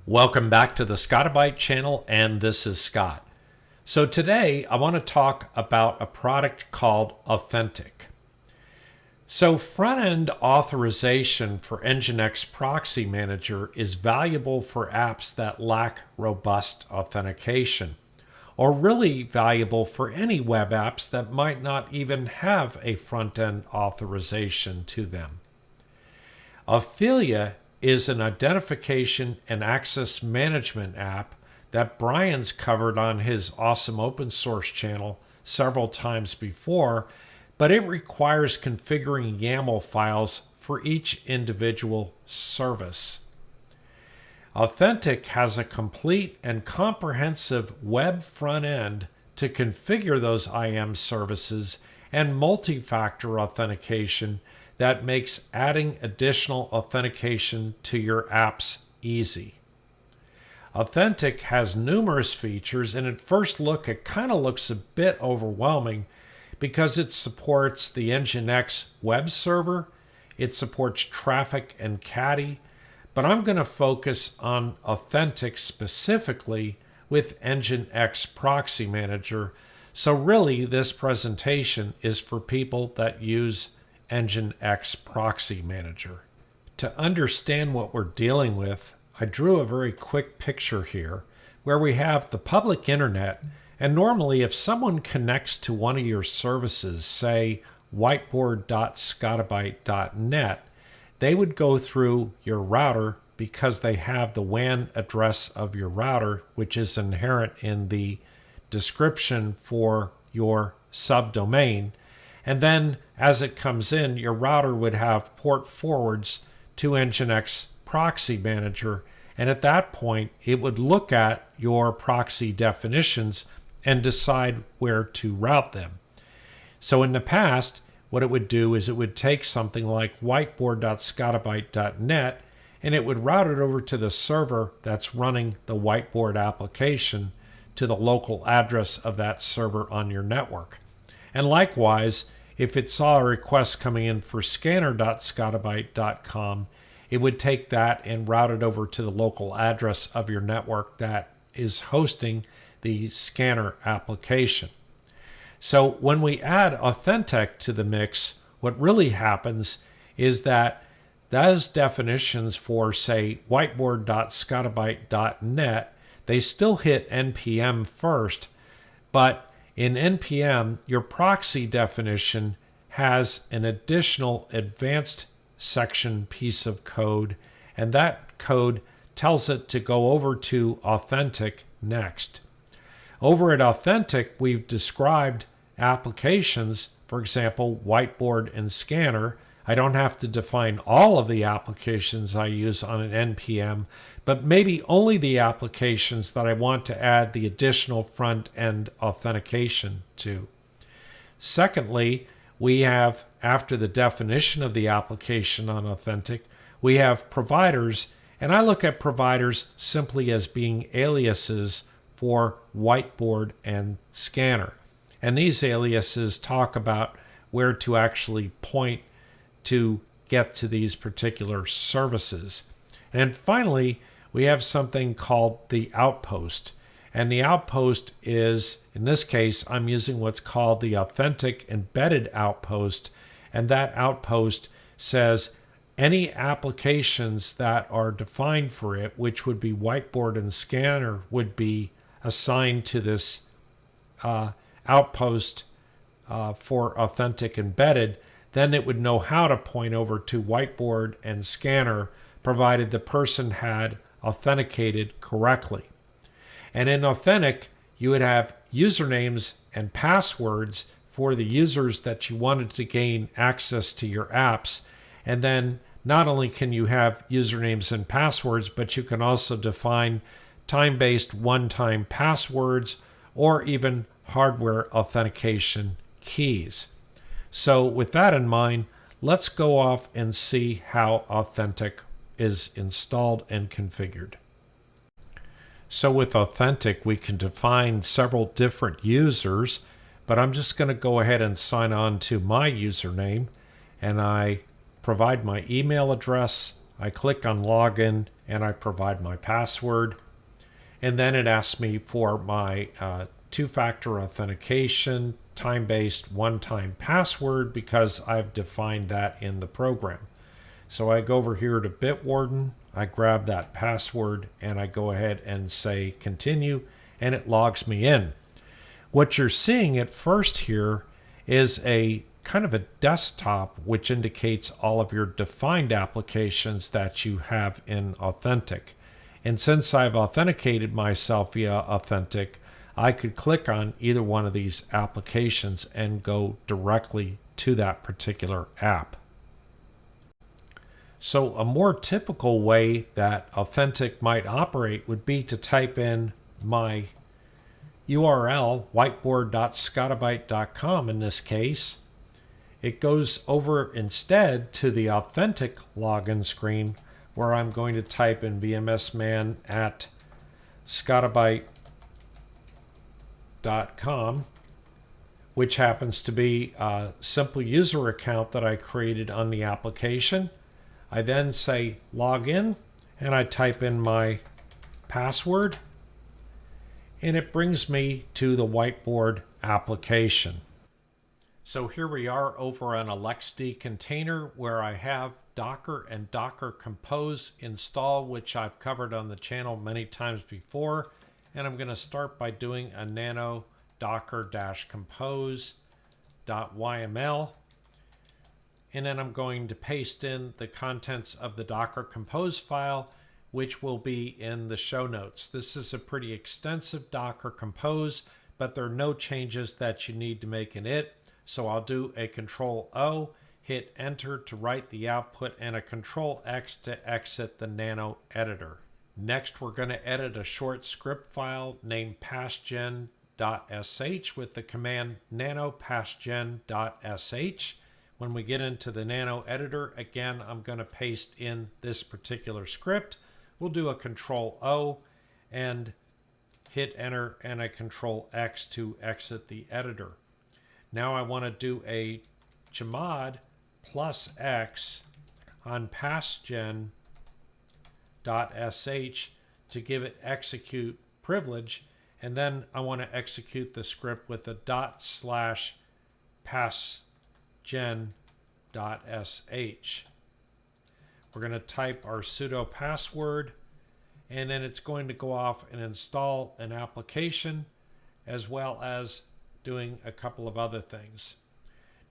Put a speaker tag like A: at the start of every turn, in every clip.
A: Welcome back to the Scotti-BYTE channel, and this is Scott. So today I want to talk about a product called Authentik. So front-end authorization for NginX Proxy Manager is valuable for apps that lack robust authentication, or really valuable for any web apps that might not even have a front-end authorization to them. Authentik is an identification and access management app that Brian's covered on his awesome open source channel several times before, but it requires configuring YAML files for each individual service. Authentik has a complete and comprehensive web front end to configure those IAM services and multi-factor authentication that makes adding additional authentication to your apps easy. Authentik has numerous features, and at first look it kind of looks a bit overwhelming because it supports the NginX webserver, it supports Traefix and Caddy, but I'm going to focus on Authentik specifically with NginX Proxy Manager. So really this presentation is for people that use NginX Proxy Manager. To understand what we're dealing with, I drew a very quick picture here where we have the public internet, and normally if someone connects to one of your services, say whiteboard.scotti-byte.net, they would go through your router because they have the WAN address of your router, which is inherent in the description for your subdomain. And then as it comes in, your router would have port forwards to NginX Proxy Manager. And at that point, it would look at your proxy definitions and decide where to route them. So in the past, what it would do is it would take something like whiteboard.scotti-byte.net and it would route it over to the server that's running the whiteboard application to the local address of that server on your network. And likewise, if it saw a request coming in for scanner.scotti-byte.com, it would take that and route it over to the local address of your network that is hosting the scanner application. So when we add Authentik to the mix, what really happens is that those definitions for, say, whiteboard.scotti-byte.net, they still hit NPM first, but in NPM, your proxy definition has an additional advanced section piece of code, and that code tells it to go over to Authentik next. Over at Authentik, we've described applications, for example, Whiteboard and Scanner. I don't have to define all of the applications I use on an NPM, but maybe only the applications that I want to add the additional front-end authentication to. Secondly, we have, after the definition of the application on Authentik, we have providers, and I look at providers simply as being aliases for Whiteboard and Scanner. And these aliases talk about where to actually point to get to these particular services. And finally, we have something called the outpost. And the outpost is, in this case, I'm using what's called the Authentik embedded outpost. And that outpost says any applications that are defined for it, which would be Whiteboard and Scanner, would be assigned to this outpost for Authentik embedded. Then it would know how to point over to Whiteboard and Scanner, provided the person had authenticated correctly. And in Authentik, you would have usernames and passwords for the users that you wanted to gain access to your apps. And then not only can you have usernames and passwords, but you can also define time-based one-time passwords or even hardware authentication keys. So with that in mind, let's go off and see how Authentik is installed and configured. So with Authentik, we can define several different users, but I'm just going to go ahead and sign on to my username, and I provide my email address. I click on login, and I provide my password. And then it asks me for my two-factor authentication, time-based one-time password, because I've defined that in the program. So I go over here to Bitwarden, I grab that password, and I go ahead and say continue, and it logs me in. What you're seeing at first here is a kind of a desktop which indicates all of your defined applications that you have in Authentik. And since I've authenticated myself via Authentik, I could click on either one of these applications and go directly to that particular app. So a more typical way that Authentik might operate would be to type in my URL, whiteboard.scotti-BYTE.com in this case. It goes over instead to the Authentik login screen, where I'm going to type in vmsman at Scotti-BYTE.com, which happens to be a simple user account that I created on the application. I then say login, and I type in my password, and it brings me to the Whiteboard application. So here we are over on a LXD container where I have Docker and Docker Compose installed, which I've covered on the channel many times before. And I'm going to start by doing a nano docker-compose.yml. And then I'm going to paste in the contents of the Docker Compose file, which will be in the show notes. This is a pretty extensive Docker Compose, but there are no changes that you need to make in it. So I'll do a Control-O, hit Enter to write the output, and a Control-X to exit the nano editor. Next, we're going to edit a short script file named passgen.sh with the command nano passgen.sh. When we get into the nano editor, again, I'm going to paste in this particular script. We'll do a Control-O and hit Enter and a Control-X to exit the editor. Now I want to do a chmod plus X on passgen.sh to give it execute privilege, and then I want to execute the script with a ./passgen.sh. We're going to type our sudo password, and then it's going to go off and install an application as well as doing a couple of other things.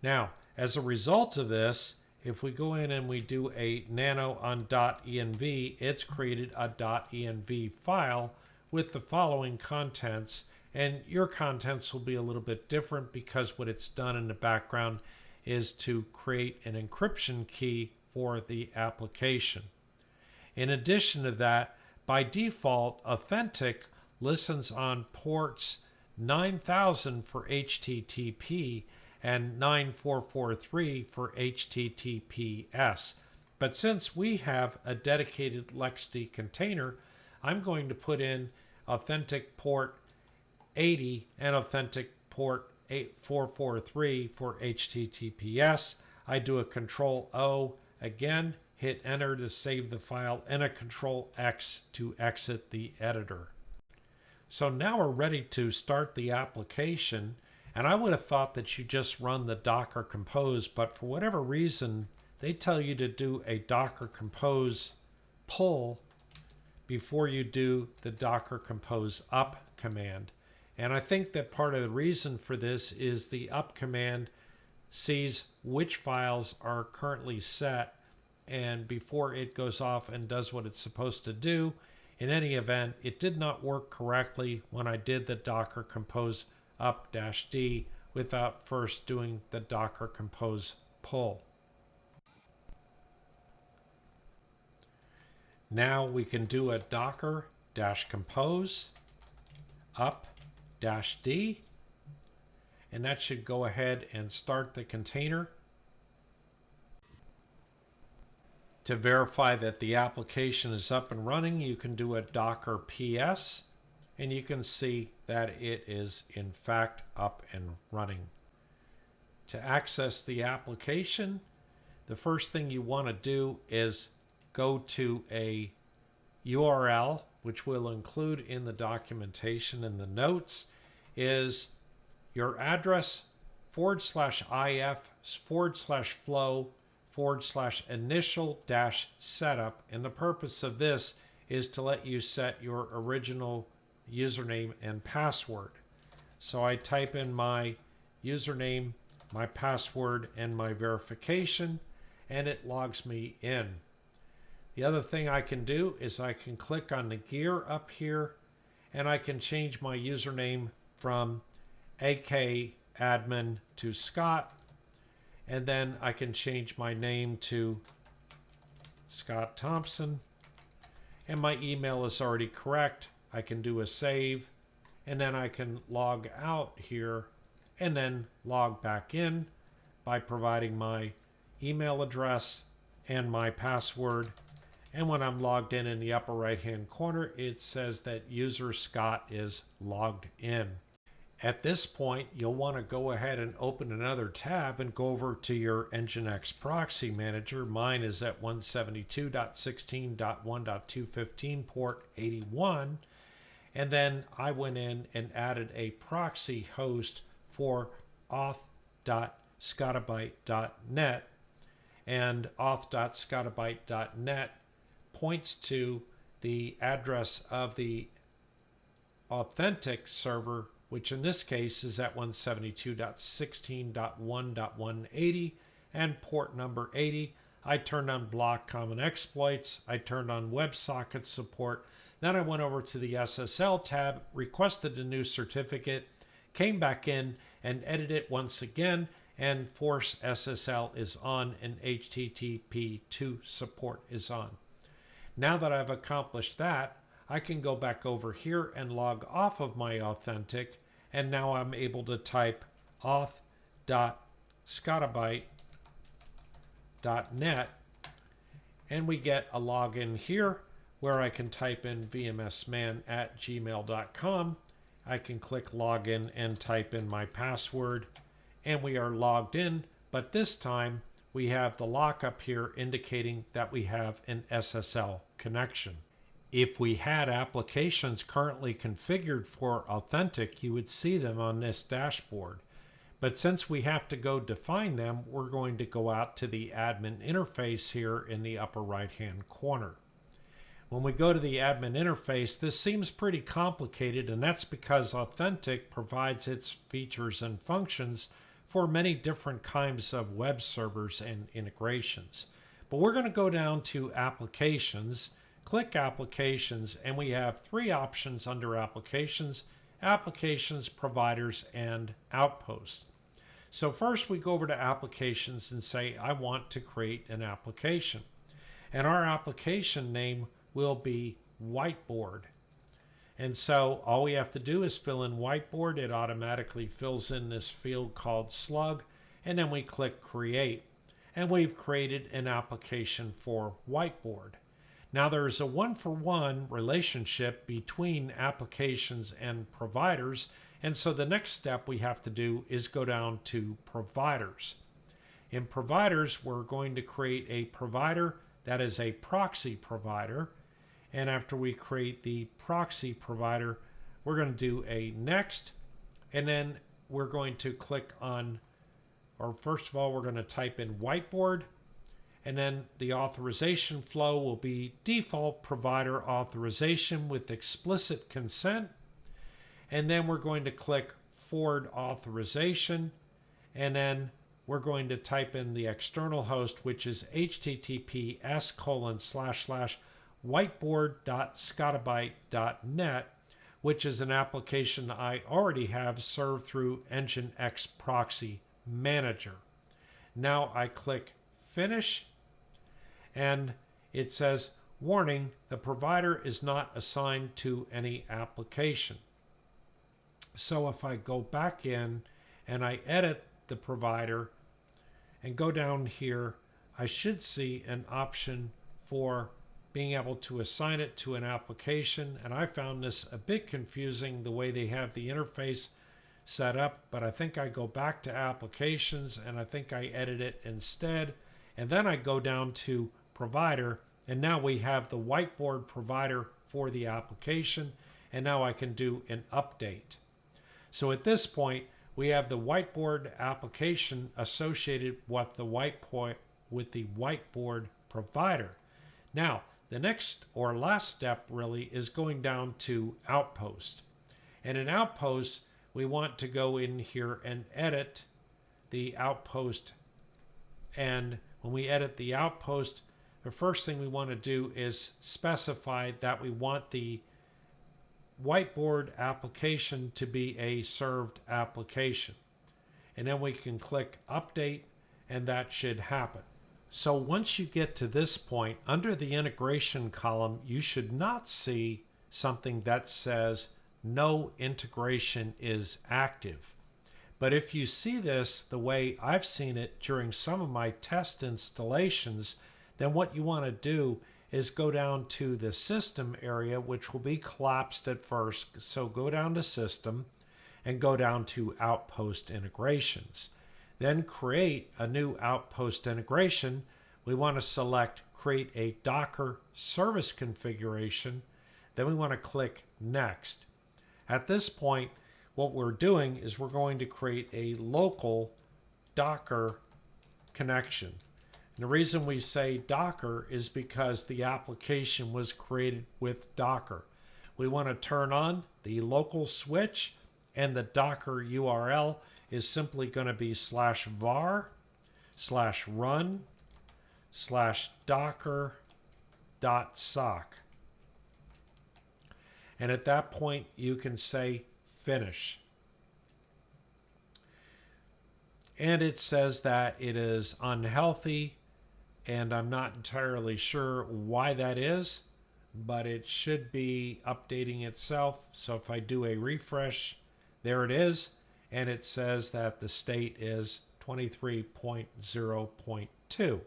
A: Now, as a result of this, if we go in and we do a nano on .env, it's created a .env file with the following contents, and your contents will be a little bit different because what it's done in the background is to create an encryption key for the application. In addition to that, by default, Authentik listens on ports 9000 for HTTP and 9443 for HTTPS. But since we have a dedicated LXD container, I'm going to put in Authentik port 80 and Authentik port 8443 for HTTPS. I do a Control-O again, hit Enter to save the file, and a Control-X to exit the editor. So now we're ready to start the application, and I would have thought that you just run the Docker Compose, but for whatever reason, they tell you to do a Docker Compose pull before you do the Docker Compose up command. And I think that part of the reason for this is the up command sees which files are currently set, and before it goes off and does what it's supposed to do. In any event, it did not work correctly when I did the Docker Compose up-D without first doing the Docker Compose pull. Now we can do a Docker-Compose up-D, and that should go ahead and start the container. To verify that the application is up and running, you can do a Docker PS, and you can see that it is in fact up and running. To access the application, the first thing you want to do is go to a URL, which we'll include in the documentation and the notes, is your address /if/flow/initial-setup. And the purpose of this is to let you set your original username and password. So I type in my username, my password, and my verification, and it logs me in. The other thing I can do is I can click on the gear up here, and I can change my username from akadmin to Scott, and then I can change my name to Scott Thompson, and my email is already correct. I can do a save, and then I can log out here and then log back in by providing my email address and my password. And when I'm logged in the upper right hand corner, it says that user Scott is logged in. At this point, you'll want to go ahead and open another tab and go over to your NginX Proxy Manager. Mine is at 172.16.1.215 port 81. And then I went in and added a proxy host for auth.scotti-BYTE.net. And auth.scotti-BYTE.net points to the address of the Authentik server, which in this case is at 172.16.1.180 and port number 80. I turned on block common exploits. I turned on WebSocket support. Then I went over to the SSL tab, requested a new certificate, came back in and edited it once again, and Force SSL is on and HTTP2 support is on. Now that I've accomplished that, I can go back over here and log off of my Authentik, and now I'm able to type auth.scotti-BYTE.net, and we get a login here where I can type in vmsman@gmail.com. I can click login and type in my password, and we are logged in, but this time we have the lock up here indicating that we have an SSL connection. If we had applications currently configured for Authentik, you would see them on this dashboard. But since we have to go define them, we're going to go out to the admin interface here in the upper right hand corner. When we go to the admin interface, this seems pretty complicated, and that's because Authentik provides its features and functions for many different kinds of web servers and integrations. But we're going to go down to Applications, click Applications, and we have three options under Applications: Applications, Providers, and Outposts. So first we go over to Applications and say, I want to create an application. And our application name will be Whiteboard. And so all we have to do is fill in Whiteboard. It automatically fills in this field called slug, and then we click Create. And we've created an application for Whiteboard. Now there's a one-for-one relationship between applications and providers, and so the next step we have to do is go down to providers. In providers, we're going to create a provider that is a proxy provider, and after we create the proxy provider, we're going to do a next, and then we're going to click on, or first of all, we're going to type in Whiteboard, and then the authorization flow will be default provider authorization with explicit consent. And then we're going to click forward authorization. And then we're going to type in the external host, which is https://whiteboard.scotti-BYTE.net, which is an application I already have served through NginX Proxy Manager. Now I click Finish, and it says, warning, the provider is not assigned to any application. So if I go back in and I edit the provider and go down here, I should see an option for being able to assign it to an application. And I found this a bit confusing the way they have the interface set up, but I think I go back to applications and I think I edit it instead. And then I go down to provider And now we have the whiteboard provider for the application, and now I can do an update. So at this point, we have the whiteboard application associated with the whiteboard provider. Now, the next or last step really is going down to Outpost. And in Outpost, we want to go in here and edit the Outpost. And when we edit the Outpost, the first thing we want to do is specify that we want the whiteboard application to be a served application. And then we can click Update, and that should happen. So once you get to this point, under the integration column, you should not see something that says no integration is active. But if you see this the way I've seen it during some of my test installations, then what you want to do is go down to the System area, which will be collapsed at first. So go down to System and go down to Outpost Integrations. Then create a new Outpost integration. We want to select Create a Docker Service Configuration. Then we want to click Next. At this point, what we're doing is we're going to create a local Docker connection. And the reason we say Docker is because the application was created with Docker. We want to turn on the local switch, and the Docker URL is simply going to be /var/run/docker.sock. And at that point, you can say Finish. And it says that it is unhealthy, and I'm not entirely sure why that is, but it should be updating itself. So if I do a refresh, there it is, and it says that the state is 23.0.2.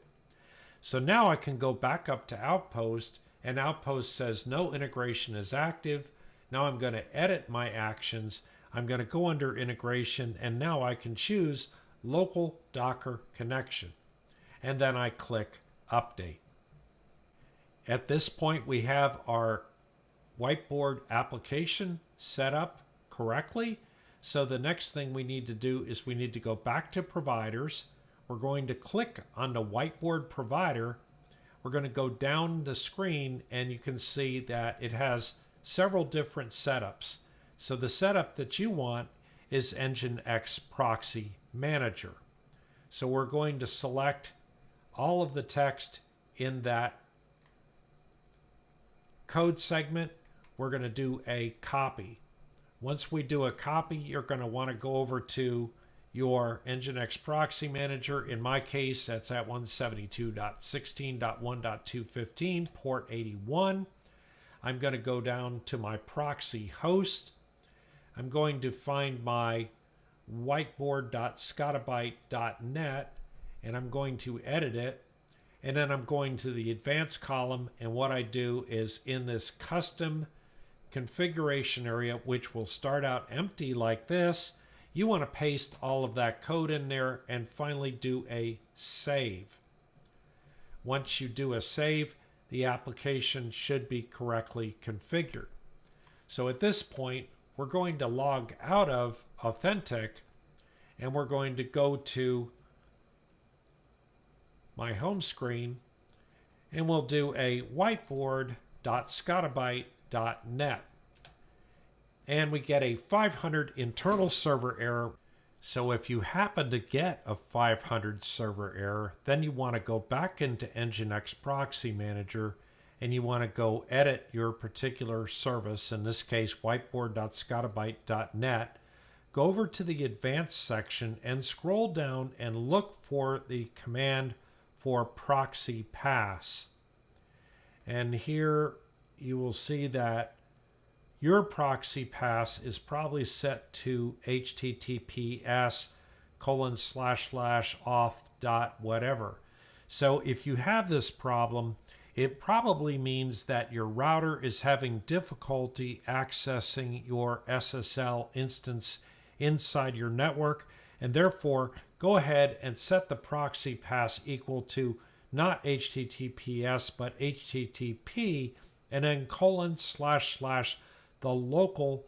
A: So now I can go back up to Outpost, and Outpost says no integration is active. Now I'm going to edit my actions. I'm going to go under integration, and now I can choose local Docker connection. And then I click Update. At this point, we have our whiteboard application set up correctly. So the next thing we need to do is we need to go back to Providers. We're going to click on the whiteboard provider. We're going to go down the screen, and you can see that it has several different setups. So the setup that you want is NginX Proxy Manager. So we're going to select all of the text in that code segment. We're going to do a copy. Once we do a copy, you're going to want to go over to your NginX Proxy Manager. In my case, that's at 172.16.1.215, port 81. I'm going to go down to my proxy host. I'm going to find my whiteboard.scotti-BYTE.net, and I'm going to edit it. And then I'm going to the advanced column, and what I do is in this custom configuration area, which will start out empty like this, you want to paste all of that code in there and finally do a save. Once you do a save, the application should be correctly configured. So at this point, we're going to log out of Authentik, and we're going to go to my home screen, and we'll do a whiteboard.scotti-BYTE.net. And we get a 500 internal server error. So if you happen to get a 500 server error, then you want to go back into NginX Proxy Manager, and you want to go edit your particular service, in this case whiteboard.scotti-BYTE.net. Go over to the advanced section and scroll down and look for the command for proxy pass. And here you will see that your proxy pass is probably set to https://auth.whatever. So if you have this problem, it probably means that your router is having difficulty accessing your SSL instance inside your network, and therefore go ahead and set the proxy pass equal to not HTTPS, but HTTP, and then :// the local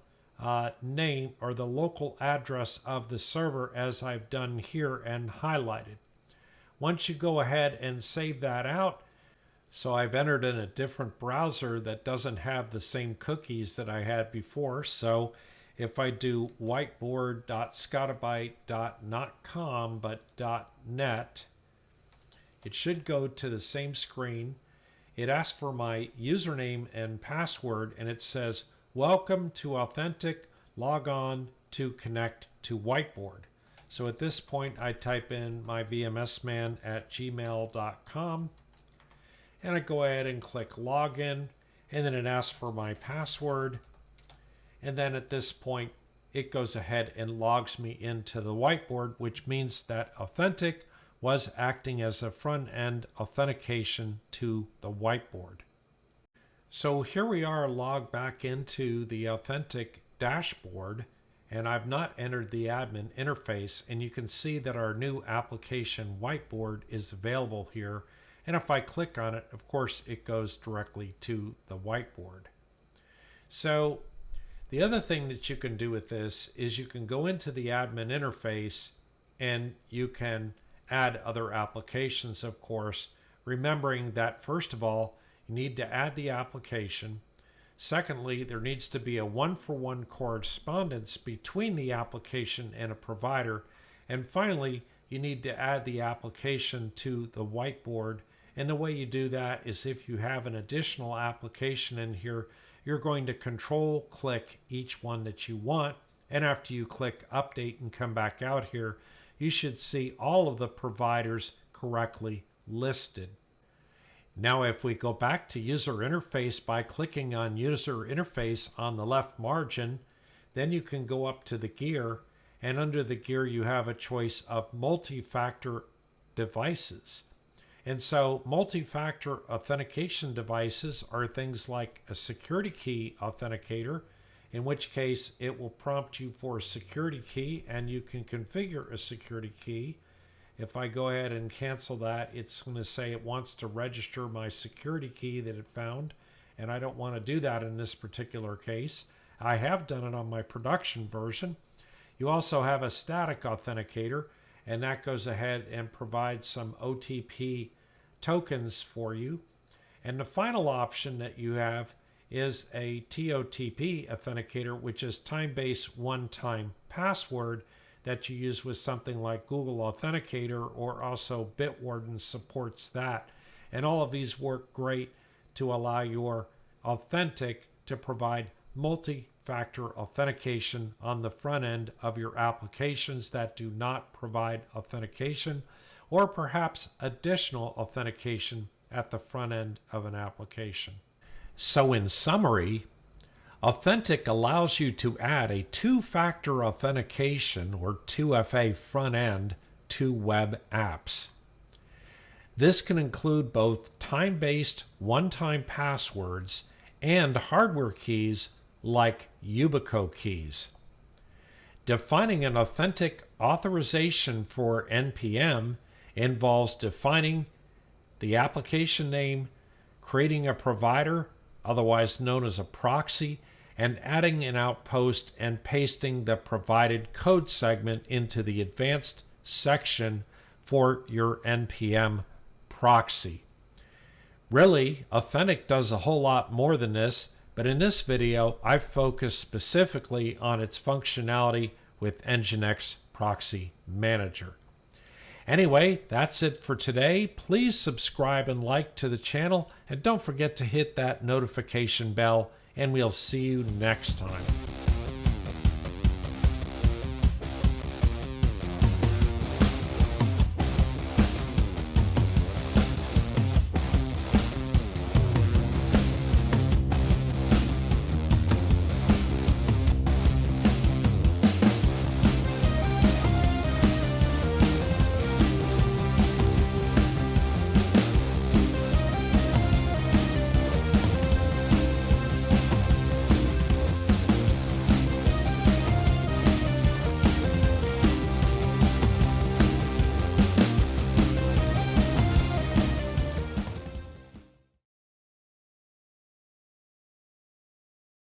A: name or the local address of the server, as I've done here and highlighted. Once you go ahead and save that out, so I've entered in a different browser that doesn't have the same cookies that I had before. So if I do whiteboard.scotti-BYTE.com but .net, it should go to the same screen. It asks for my username and password, and it says, "Welcome to Authentik. Log on to connect to Whiteboard." So at this point, I type in my vmsman@gmail.com, and I go ahead and click Login, and then it asks for my password. And then at this point, it goes ahead and logs me into the Whiteboard, which means that Authentik was acting as a front-end authentication to the Whiteboard. So here we are logged back into the Authentik dashboard, and I've not entered the admin interface, and you can see that our new application Whiteboard is available here. And if I click on it, of course, it goes directly to the Whiteboard. So the other thing that you can do with this is you can go into the admin interface and you can add other applications, of course, remembering that first of all, you need to add the application. Secondly, there needs to be a one-for-one correspondence between the application and a provider. And finally, you need to add the application to the Whiteboard. And the way you do that is if you have an additional application in here, you're going to control-click each one that you want. And after you click Update and come back out here, you should see all of the providers correctly listed. Now, if we go back to user interface by clicking on user interface on the left margin, then you can go up to the gear, and under the gear you have a choice of multi-factor devices. And so multi-factor authentication devices are things like a security key authenticator, in which case it will prompt you for a security key and you can configure a security key. If I go ahead and cancel that, it's going to say it wants to register my security key that it found, and I don't want to do that in this particular case. I have done it on my production version. You also have a static authenticator, and that goes ahead and provides some OTP tokens for you. And the final option that you have is a TOTP authenticator, which is time-based one-time password that you use with something like Google Authenticator, or also Bitwarden supports that. And all of these work great to allow your Authentik to provide multi-factor authentication on the front end of your applications that do not provide authentication, or perhaps additional authentication at the front end of an application. So in summary, Authentik allows you to add a two-factor authentication, or 2FA front end, to web apps. This can include both time-based one-time passwords and hardware keys like Yubico keys. Defining an authentic authorization for NPM involves defining the application name, creating a provider, otherwise known as a proxy, and adding an outpost and pasting the provided code segment into the advanced section for your NPM proxy. Really, Authentik does a whole lot more than this, but in this video, I focus specifically on its functionality with NginX Proxy Manager. Anyway, that's it for today. Please subscribe and like to the channel, and don't forget to hit that notification bell, and we'll see you next time.